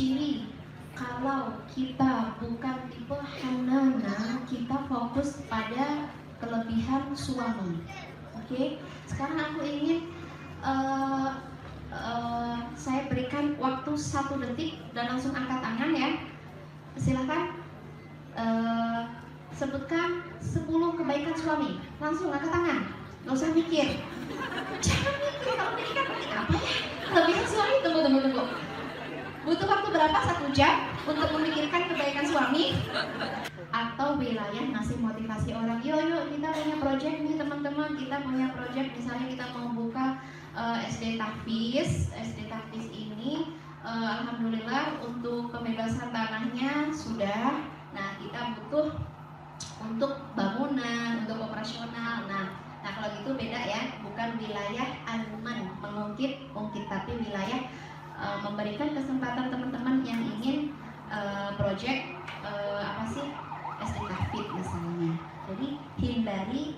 ciri kalau kita bukan tipe Hannana, kita fokus pada kelebihan suami. Oke, sekarang aku ingin saya berikan waktu 1 detik dan langsung angkat tangan ya. Silakan sebutkan 10 kebaikan suami. Langsung angkat tangan, nggak usah mikir. Jangan mikir, kalau mikir kan apa ya? Kelebihan suami, tunggu. Butuh waktu berapa? 1 jam untuk memikirkan kebaikan suami? Atau wilayah ngasih motivasi orang, yuk kita punya project nih teman-teman, kita punya project, misalnya kita mau buka SD Tahfiz ini, alhamdulillah untuk pembebasan tanahnya sudah. Nah, kita butuh untuk bangunan, untuk operasional. Nah kalau gitu beda ya, bukan wilayah anuman mengungkit, tapi wilayah memberikan kesempatan teman-teman yang ingin project apa sih, SD Tahfiz misalnya. Jadi hindari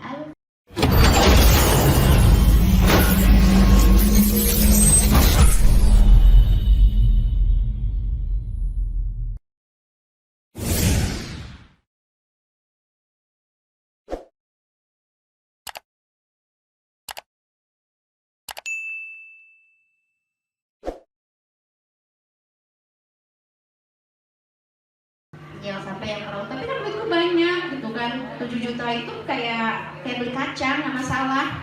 jangan sampai yang terlalu, tapi kan duitku banyak gitu kan, 7 juta itu kayak beli kacang, nggak masalah.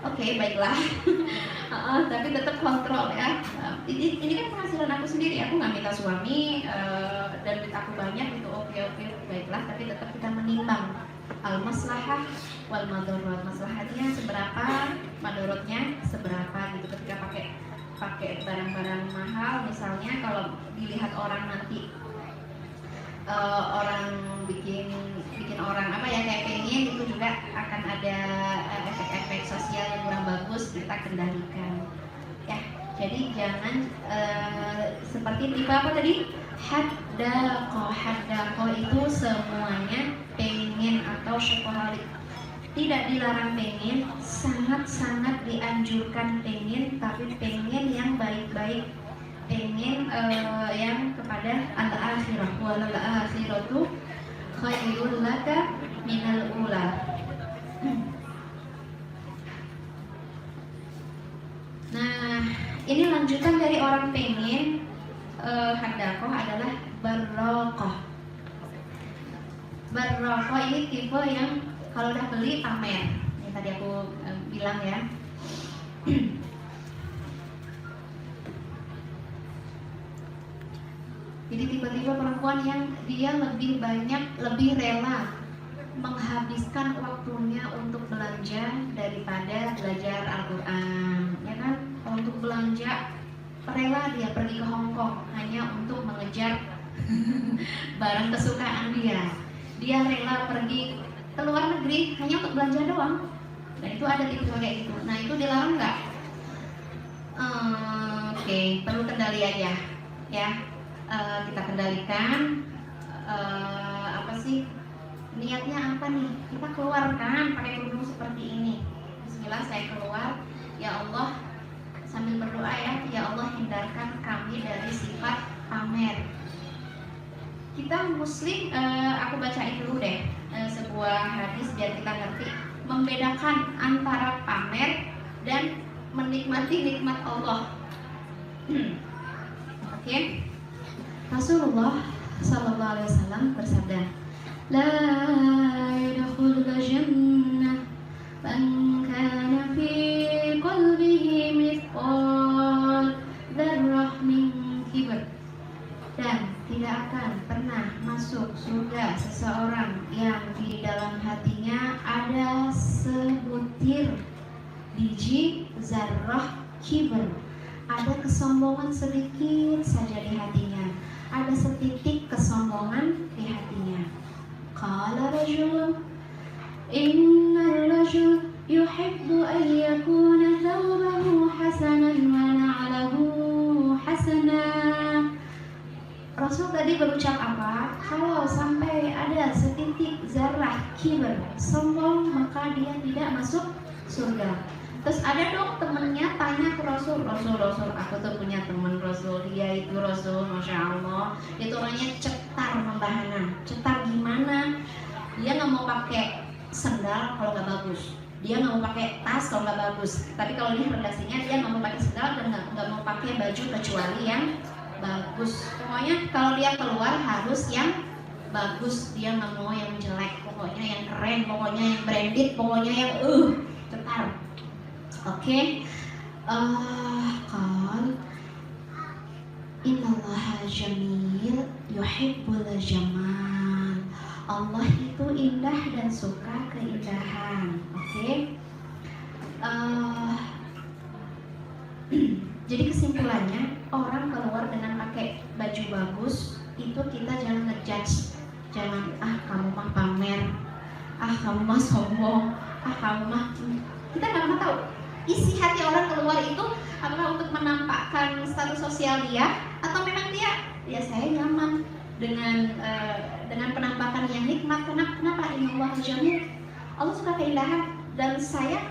Oke, baiklah. Tapi tetap kontrol ya. Ini kan penghasilan aku sendiri, aku nggak minta suami, dan duit aku banyak gitu. Oke, baiklah. Tapi tetap kita menimbang al-maslahah wal madorot. Maslahatnya seberapa, madorotnya seberapa gitu. Ketika pakai barang-barang mahal, misalnya kalau dilihat orang nanti, orang bikin orang apa ya, kayak pengen, itu juga akan ada efek-efek sosial yang kurang bagus, kita kendalikan ya. Jadi jangan seperti tipe apa tadi, haddaqo itu semuanya pengen atau shopaholic. Tidak dilarang pengen, sangat-sangat dianjurkan pengen, tapi pengen yang baik-baik, pengen yang kepada al-akhirah, wal akhiratu khairul laka minal ula. Nah, ini lanjutan dari orang pengen. Hadaqoh adalah barroqoh. Barroqoh ini tipe yang kalau udah beli pamer, yang tadi aku bilang ya. Jadi tipe-tipe perempuan yang dia lebih rela menghabiskan waktunya untuk belanja daripada belajar Al-Quran, ya kan? Untuk belanja rela dia pergi ke Hongkong hanya untuk mengejar barang kesukaan dia. Dia rela pergi ke luar negeri hanya untuk belanja doang. Dan itu ada tipe kayak gitu. Nah, itu dilarang nggak? Oke, perlu kendali aja ya. Kita kendalikan apa sih niatnya, apa nih, kita keluar kan pakai kerudung seperti ini, bismillah saya keluar, ya Allah, sambil berdoa ya Allah hindarkan kami dari sifat pamer. Kita muslim, aku bacain dulu deh sebuah hadis biar kita ngerti membedakan antara pamer dan menikmati nikmat Allah. Oke. Rasulullah sallallahu alaihi wasallam bersabda, "La yadkhulul jannah man kana fi qalbihi mithqal dzarrah min kibr." Dan tidak akan pernah masuk surga seseorang yang di dalam hatinya ada sebutir biji zarrah kibr. Ada kesombongan sedikit saja di hatinya, ada setitik kesombongan di hatinya. Qala rajul, inna rajul yuhibbu an yakuna thawbahu hasanan wa na'lahu hasanah. Rasul tadi berucap apa? Kalau sampai ada setitik zarah kibr, sombong, maka dia tidak masuk surga. Terus ada dong temennya tanya ke Rasul, Rasul, aku tuh punya temen Rasul, dia itu Rasul, Masya Allah, itu orangnya cetar membahana. Cetar gimana? Dia nggak mau pakai sendal kalau nggak bagus, dia nggak mau pakai tas kalau nggak bagus. Tapi kalau lihat redaksinya, dia nggak mau pakai sendal dan nggak mau pakai baju kecuali yang bagus. Pokoknya kalau dia keluar harus yang bagus, dia nggak mau yang jelek, pokoknya yang keren, pokoknya yang branded, pokoknya yang cetar. Oke. Qal innallaha jamil yuhibbul jamal. Allah itu indah dan suka keindahan. Oke. Jadi kesimpulannya, orang keluar dengan pakai baju bagus itu kita jangan ngejudge. Jangan, kamu mah pamer, kamu mah sombong, kamu mah, kita nggak pernah tahu isi hati orang keluar itu apakah untuk menampakkan status sosial dia, atau memang dia saya nyaman dengan penampakan yang nikmat. Kenapa? Innallaha jamil, Allah suka keindahan, dan saya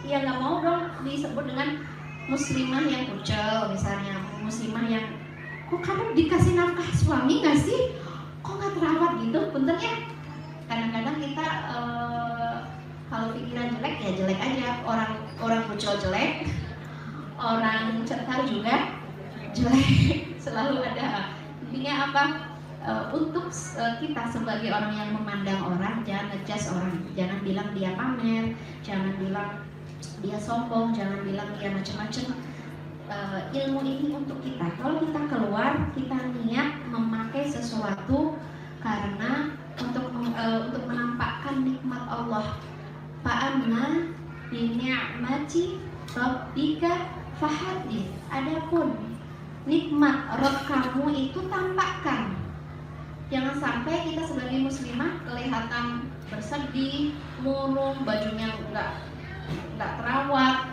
ya nggak mau dong disebut dengan muslimah yang kucel, misalnya muslimah yang kok kamu dikasih nafkah suami nggak sih, kok nggak terawat gitu. Punten ya, kadang-kadang kita kalau pikiran jelek ya jelek aja. Orang kucel jelek, orang cetar juga jelek, selalu ada. Intinya apa? Untuk kita sebagai orang yang memandang orang, jangan ngejudge orang, jangan bilang dia pamer, jangan bilang dia sombong, jangan bilang dia macam-macam. Ilmu ini untuk kita. Kalau kita keluar, kita niat memakai sesuatu karena untuk menampakkan nikmat Allah. Fa'amma bi ni'mati rabbika fahadits. Adapun nikmat Rabb kamu itu tampakkan. Jangan sampai kita sebagai muslimah kelihatan bersedih, murung, bajunya nggak terawat,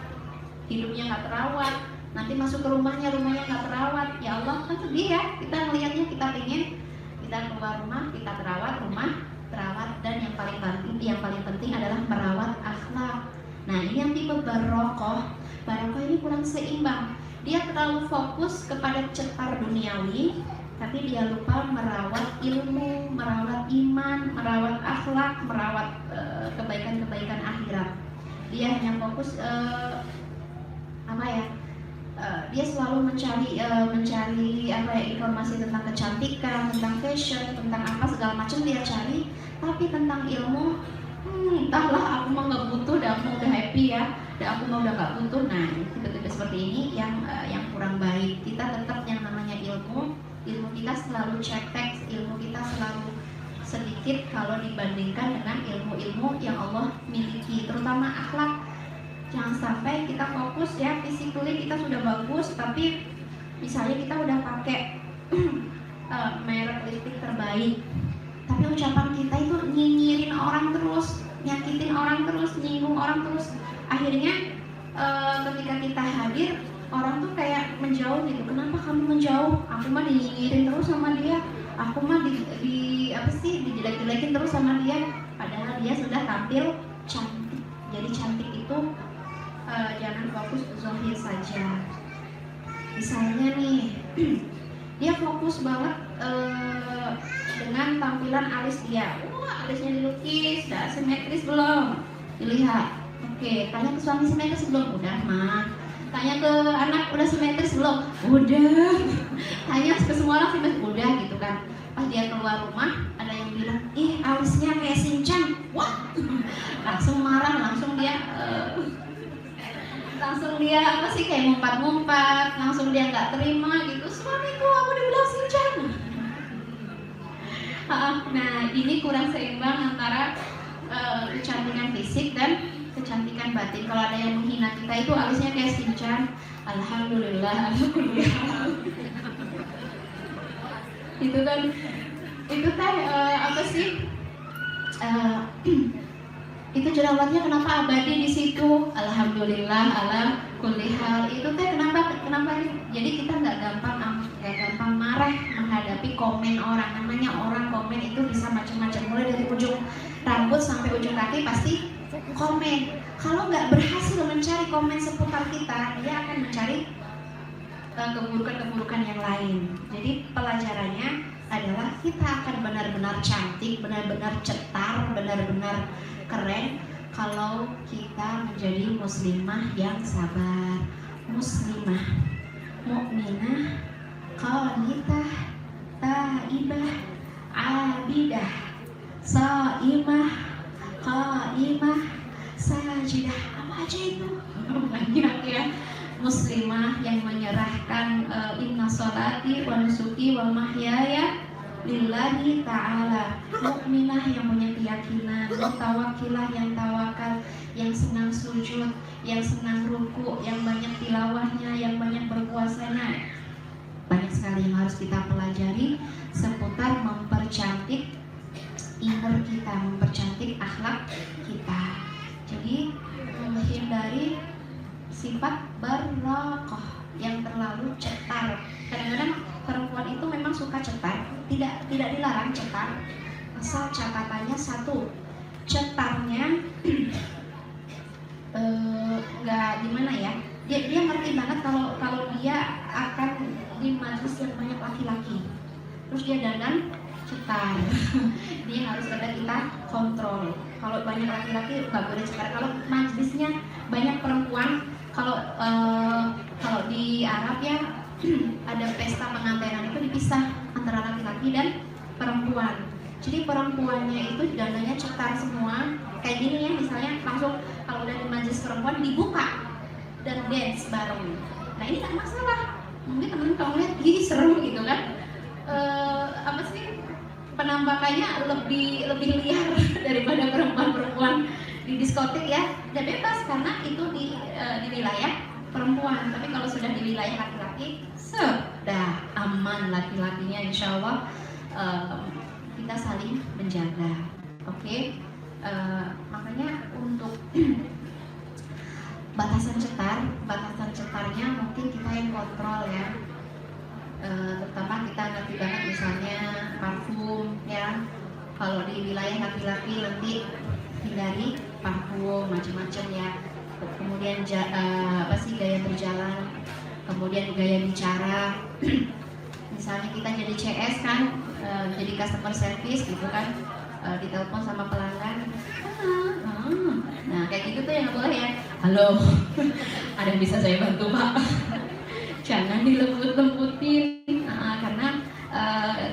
hidupnya nggak terawat, nanti masuk ke rumahnya nggak terawat. Ya Allah, kan sedih ya kita melihatnya. Kita ingin kita keluar rumah, kita terawat, rumah terawat, dan yang paling penting adalah merawat akhlak. Nah, ini yang tipe barokah ini kurang seimbang. Dia terlalu fokus kepada cetar duniawi, tapi dia lupa merawat ilmu, merawat iman, merawat akhlak, merawat kebaikan-kebaikan akhirat. Dia hanya fokus dia selalu mencari informasi tentang kecantikan, tentang fashion, tentang apa segala macam dia cari, tapi tentang ilmu, entahlah, aku mah nggak butuh, dah aku udah happy ya, aku mah udah nggak butuh. Nah, tipe-tipe seperti ini yang kurang baik. Kita tetap yang namanya ilmu kita selalu cek teks, ilmu kita selalu sedikit kalau dibandingkan dengan ilmu-ilmu yang Allah miliki, terutama akhlak. Jangan sampai kita fokus ya, physically kita sudah bagus, tapi misalnya kita udah pakai merek lipstick terbaik, tapi ucapan kita itu nyinyirin orang terus, nyakitin orang terus, nyinggung orang terus. Akhirnya ketika kita hadir, orang tuh kayak menjauh gitu. Kenapa kamu menjauh? Aku mah dinyinyirin terus sama dia, aku mah dijelek-jelekin terus sama dia. Padahal dia sudah tampil cantik. Jadi cantik itu jangan fokus zahir saja. Misalnya nih, dia fokus banget dengan tampilan alis dia. Alisnya dilukis, udah simetris belum? Dilihat. Oke, tanya ke suami simetris belum? Udah mah. Tanya ke anak udah simetris belum? Udah. Tanya ke semua orang simetris, udah gitu kan. Pas dia keluar rumah, ada yang bilang, ih alisnya kayak Shinchan. Wah, langsung marah, langsung dia kayak ngumpat-ngumpat, langsung dia nggak terima gitu. Suamiku, aku dibilang Shinchan. Nah, ini kurang seimbang antara kecantikan fisik dan kecantikan batin. Kalau ada yang menghina kita itu alisnya kayak Shinchan, alhamdulillah. Itu kan, itu teh apa sih? Itu jerawatnya kenapa abadi di situ? Alhamdulillah ala kulli hal. Itu teh kenapa jadi kita nggak gampang marah menghadapi komen orang. Namanya orang komen itu bisa macam-macam, mulai dari ujung rambut sampai ujung kaki pasti komen. Kalau nggak berhasil mencari komen seputar kita, dia akan mencari keburukan-keburukan yang lain. Jadi pelajarannya adalah kita akan benar-benar cantik, benar-benar cetar, benar-benar keren kalau kita menjadi muslimah yang sabar, muslimah, mukminah, qanitah, taibah, abidah, saimah, qaimah, sajidah. Apa aja itu? Banyak ya. Muslimah yang menyerahkan inna sholati wa nusuki wa mahyaya lillahi ta'ala, mukminah yang punya keyakinan, mutawakkilah yang tawakal, yang senang sujud, yang senang ruku, yang banyak tilawahnya, yang banyak berpuasanya. Banyak sekali yang harus kita pelajari seputar mempercantik inner kita, mempercantik akhlak kita. Jadi menghindari sifat barrokoh yang terlalu cetar. Kadang-kadang perempuan itu memang suka cetar, tidak dilarang cetar, asal catatannya satu, cetarnya nggak gimana ya, dia ngerti banget kalau dia akan di majelis yang banyak laki-laki, terus dia dandan cetar. Dia harus ada kita kontrol. Kalau banyak laki-laki nggak boleh cetar. Kalau majelisnya banyak perempuan, kalau di Arab ya ada pesta pengantinan itu dipisah antara laki-laki dan perempuan. Jadi perempuannya itu dandannya cetar semua, kayak gini ya, misalnya langsung kalau udah di majelis perempuan dibuka dan dance bareng. Nah ini nggak masalah. Mungkin temen-temen kalau lihat gini seru gitu kan. Apa sih, penampakannya lebih liar daripada perempuan-perempuan di diskotik ya. Dan bebas karena itu di wilayah perempuan. Tapi kalau sudah di wilayah laki-laki, sudah aman laki-lakinya, insya Allah. Kita saling menjaga, oke? Makanya untuk batasan cetarnya mungkin kita yang kontrol ya. Terutama kita ngerti banget misalnya parfum ya. Kalau di wilayah laki-laki nanti hindari parfum macam-macam ya. Kemudian gaya berjalan, kemudian gaya bicara. Misalnya kita jadi CS kan, jadi customer service gitu kan, ditelepon sama pelanggan, nah kayak gitu tuh yang nggak boleh ya. Halo, ada yang bisa saya bantu Pak? Jangan dilembut-lembutin, karena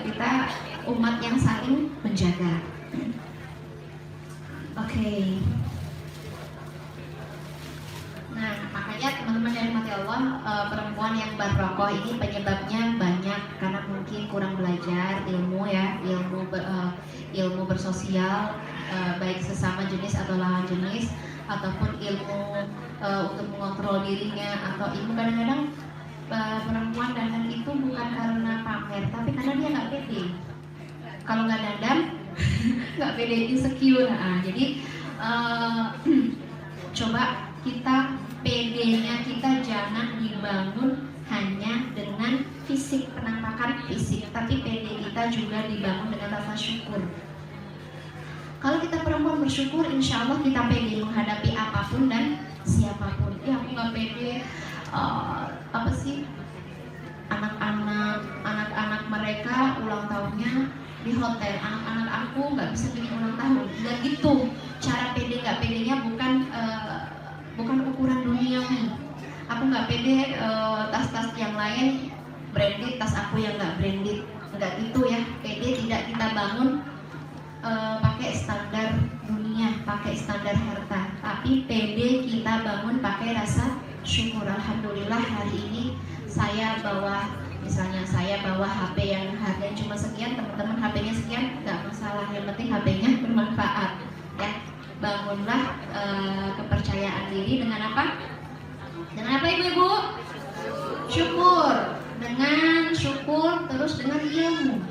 kita umat yang saling menjaga. Oke. Nah, makanya teman-teman yang dirahmati Allah, perempuan yang barrokoh ini penyebabnya banyak, karena mungkin kurang belajar ilmu ya, ilmu bersosial, baik sesama jenis atau lawan jenis, ataupun ilmu untuk mengontrol dirinya, atau ilmu kadang-kadang perempuan dandan itu bukan karena pamer, tapi karena dia nggak pede. Kalau nggak dandan, nggak pede, insecure. Nah, jadi coba kita PD-nya kita jangan dibangun hanya dengan fisik, penampakan fisik, tapi PD kita juga dibangun dengan rasa syukur. Kalau kita perempuan bersyukur, insya Allah kita PD menghadapi apapun dan siapapun. Ya aku nggak PD, apa sih, anak-anak mereka ulang tahunnya di hotel, anak-anak aku nggak bisa bikin ulang tahun. Dan gitu, cara PD nggak PD-nya bukan ukuran duniawi. Aku nggak pede tas-tas yang lain branded, tas aku yang nggak branded, nggak gitu ya. Pede tidak kita bangun pakai standar dunia, pakai standar harta, tapi pede kita bangun pakai rasa syukur. Alhamdulillah hari ini saya bawa, misalnya saya bawa HP yang harganya cuma sekian, teman-teman HP-nya sekian, nggak masalah, yang penting HP-nya bermanfaat ya. Bangunlah kepercayaan diri dengan apa? Dengan apa ibu-ibu? Syukur. Dengan syukur, terus dengan ilmu.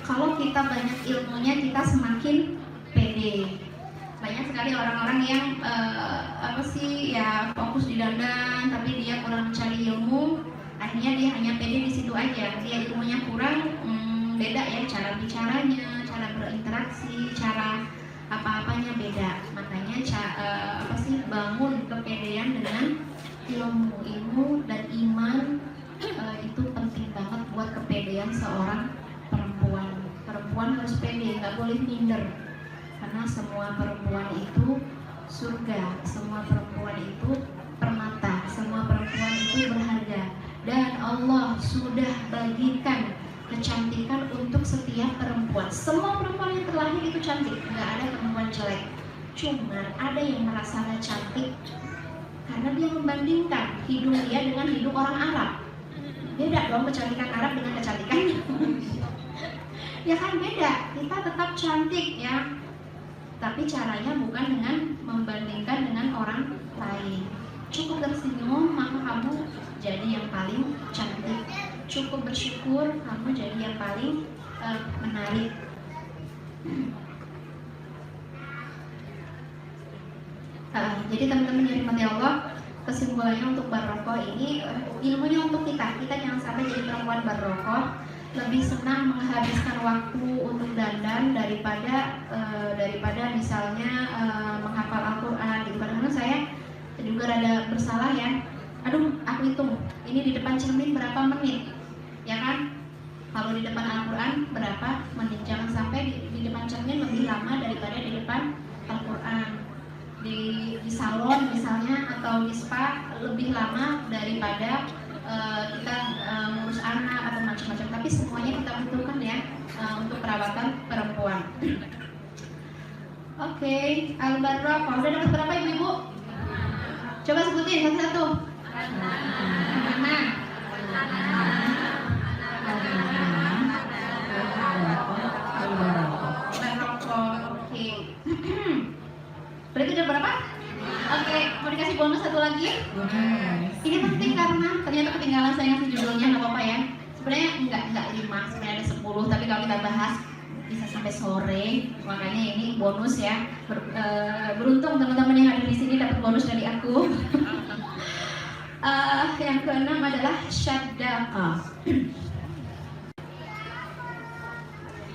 Kalau kita banyak ilmunya, kita semakin pede. Banyak sekali orang-orang yang apa sih ya, fokus di dandan, tapi dia kurang mencari ilmu. Akhirnya dia hanya pede di situ aja. Dia ilmunya kurang, beda ya cara bicaranya, cara berinteraksi, cara apa-apanya beda. Makanya bangun kepedean dengan ilmu dan iman. Itu penting banget buat kepedean seorang perempuan. Perempuan harus pede, nggak boleh minder, karena semua perempuan itu surga, semua perempuan itu permata, semua perempuan itu berharga, dan Allah sudah bagikan kecantikan untuk setiap perempuan. Semua perempuan yang terlahir itu cantik, nggak ada perempuan jelek. Cuma ada yang merasa nggak cantik karena dia membandingkan hidung dia dengan hidung orang Arab. Beda dong kecantikan Arab dengan kecantikan ya kan beda. Kita tetap cantik ya, tapi caranya bukan dengan membandingkan dengan orang lain. Cukup tersenyum maka kamu jadi yang paling cantik. Cukup bersyukur kamu jadi yang paling menarik. Jadi teman-teman yang dirahmati Allah, kesimpulannya untuk barokah ini ilmunya untuk kita jangan sampai jadi perempuan barokah, lebih senang menghabiskan waktu untuk dandan daripada misalnya menghafal Al-Quran gitu. Kadang-kadang saya juga rada bersalah ya, aduh aku hitung ini di depan cermin berapa menit ya kan, kalau di depan Al-Quran berapa menit. Jangan sampai di depan cermin lebih lama daripada di depan Al-Quran. Di salon misalnya atau di spa lebih lama daripada kita ngurus anak atau macam-macam. Tapi semuanya kita butuhkan ya untuk perawatan perempuan. Oke, Al-Barokah udah dapat berapa ibu-ibu? Coba sebutin satu-satu. Oke. Berarti udah berapa? Oke, mau dikasih bonus satu lagi? Ini penting karena ternyata ketinggalan saya ngasih judulnya, nggak apa-apa ya. Sebenarnya enggak 5, sebenarnya ada 10, tapi kalau kita bahas bisa sampai sore. Makanya ini bonus ya. Beruntung teman-teman yang ada di sini dapat bonus dari aku. Yang keenam adalah syadaqah.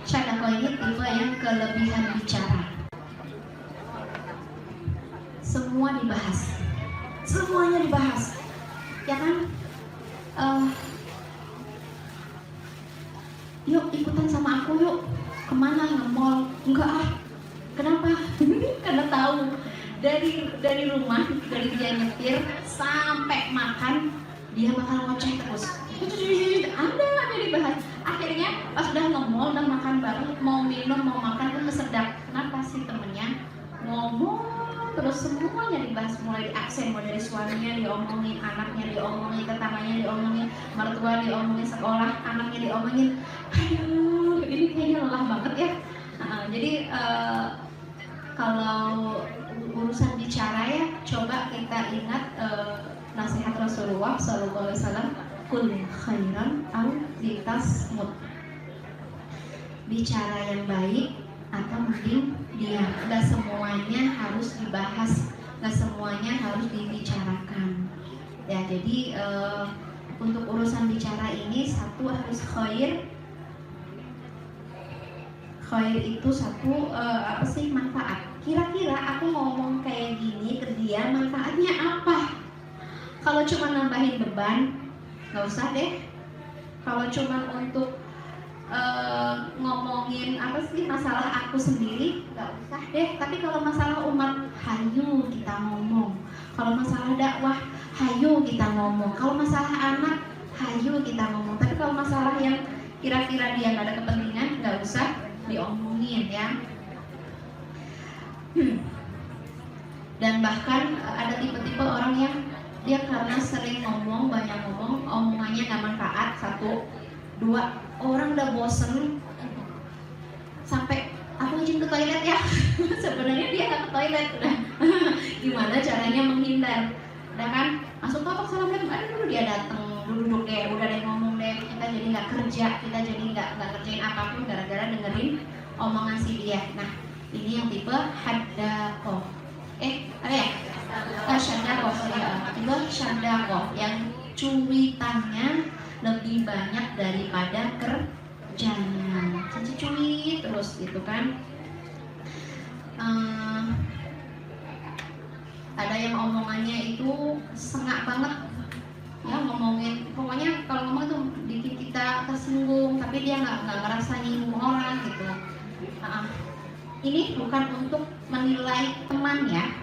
Syadaqah ini tipe yang kelebihan bicara. Semua dibahas, semuanya dibahas, ya kan? Yuk ikutan sama aku yuk, kemana, nge-mall? Enggak ah, kenapa? Karena tahu dari rumah, dari dia nyetir sampai makan dia bakal ngoceh terus. Ada dibahas. Akhirnya pas udah nge-mall dan makan bareng, mau minum mau makan pun kesedak. Kenapa sih temennya ngomong terus, semuanya dibahas, mulai di absen, mulai dari suaminya diomongin, anaknya diomongin, tetangganya diomongin, mertua diomongin, sekolah anaknya diomongin. Aduh, ini kayaknya lelah banget ya. Jadi kalau urusan bicara ya, coba kita ingat nasihat Rasulullah SAW, kul khairan au litasmut. Bicara yang baik atau mending diam. Gak semuanya harus dibahas, gak semuanya harus dibicarakan ya. Jadi untuk urusan bicara ini, satu harus khair itu satu manfaat. Kira-kira aku ngomong kayak gini ke dia manfaatnya apa? Kalau cuma nambahin beban gak usah deh. Kalau cuma untuk ngomongin masalah aku sendiri nggak usah deh. Tapi kalau masalah umat, hayu kita ngomong. Kalau masalah dakwah, hayu kita ngomong. Kalau masalah anak, hayu kita ngomong. Tapi kalau masalah yang kira-kira dia nggak ada kepentingan, nggak usah diomongin ya. Dan bahkan ada tipe-tipe orang yang dia karena sering ngomong, banyak ngomong, omongannya nggak manfaat. 1, 2, orang udah bosen sampai aku izin ke toilet ya. Sebenarnya dia nggak ke toilet, udah gimana caranya menghindar, udah kan masuk topik assalamualaikum, dulu dia datang, duduk deh, udah deh ngomong deh. Kita jadi nggak kerja, kita jadi nggak ngerjain apapun gara-gara dengerin omongan si dia. Nah ini yang tipe haddaqah. Ada ya? Syadaqah, tipe syadaqah yang cuitannya lebih banyak daripada kerjanya, cuci terus gitu kan. eh, ada yang omongannya itu sengak banget ya, ngomongin pokoknya kalau ngomong tuh bikin kita tersinggung tapi dia nggak ngerasa nyinggung orang gitu. Ini bukan untuk menilai teman ya,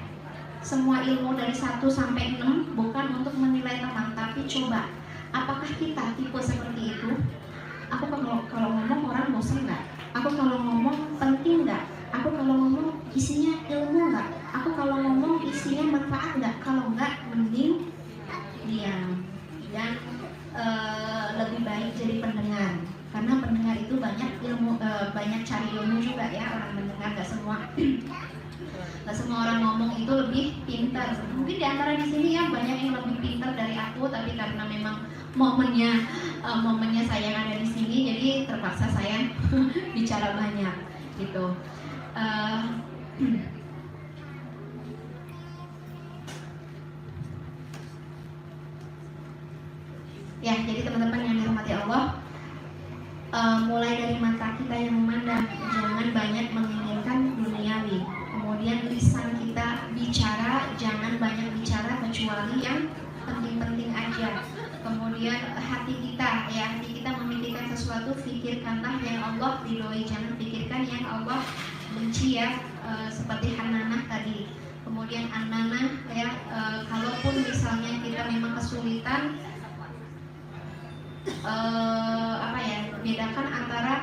semua ilmu dari 1 sampai 6 bukan untuk menilai teman, tapi coba apakah kita tipe seperti itu. Aku kalau ngomong orang bosan nggak, aku kalau ngomong penting nggak, aku kalau ngomong isinya ilmu nggak, aku kalau ngomong isinya manfaat nggak. Kalau nggak, mending diam dan lebih baik jadi pendengar, karena pendengar itu banyak ilmu, banyak cari ilmu juga ya. Orang mendengar nggak semua orang ngomong itu lebih pintar. Mungkin di antara di sini ya banyak yang lebih pintar dari aku, tapi karena memang momennya saya yang ada di sini, jadi terpaksa saya bicara banyak gitu. Ya, jadi teman-teman yang dirahmati Allah, mulai dari mata kita yang memandang, jangan banyak menginginkan duniawi. Kemudian lisan kita bicara, jangan banyak bicara kecuali yang penting-penting aja. Kemudian hati kita memikirkan sesuatu, pikirkanlah yang Allah ridhoi, jangan pikirkan yang Allah benci ya, seperti Hananah tadi. Kemudian Ananah ya, kalaupun misalnya kita memang kesulitan, bedakan antara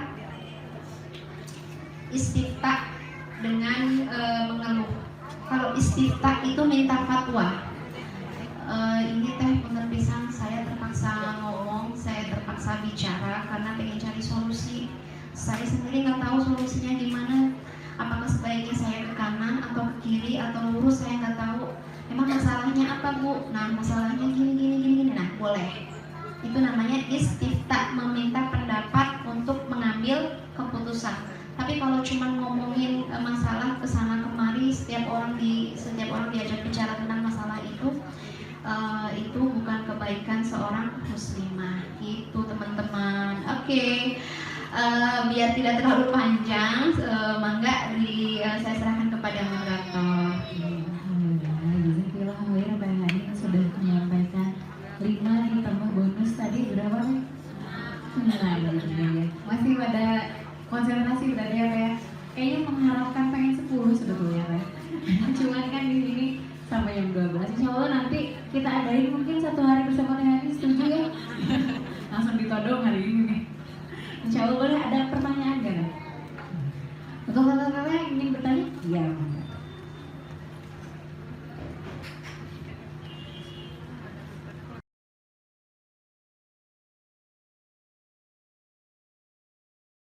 istifta dengan mengeluh. Kalau istifta itu minta fatwa, ini teh bener pisan, saya terpaksa ngomong, saya terpaksa bicara karena pengen cari solusi. Saya sendiri nggak tahu solusinya gimana, apakah sebaiknya saya ke kanan atau ke kiri atau lurus, saya nggak tahu. Emang masalahnya apa Bu? Nah masalahnya gini. Nah boleh, itu namanya istifta, meminta pendapat untuk mengambil keputusan. Tapi kalau cuma ngomongin masalah kesana kemari, setiap orang diajak bicara tentang masalah itu bukan kebaikan seorang muslimah. Itu teman-teman. Oke. Biar tidak terlalu panjang, mangga saya serahkan kepada moderator. Alhamdulillah, Mbak Hani sudah menyampaikan 5 ditambah bonus tadi berapa? 9 ya. Masih pada konsentrasi berarti ya, Pak? Kayaknya mengharapkan pengen 10 sebetulnya, Pak. Cuman kan di sini sampai jam 12. Insya Allah nanti kita adain mungkin 1 hari bersama Teh Hani, setuju ya? Langsung ditodong hari ini nih. Insya Allah boleh, ada pertanyaan gak? Untuk kakak-kakak yang ingin bertanya? Iya.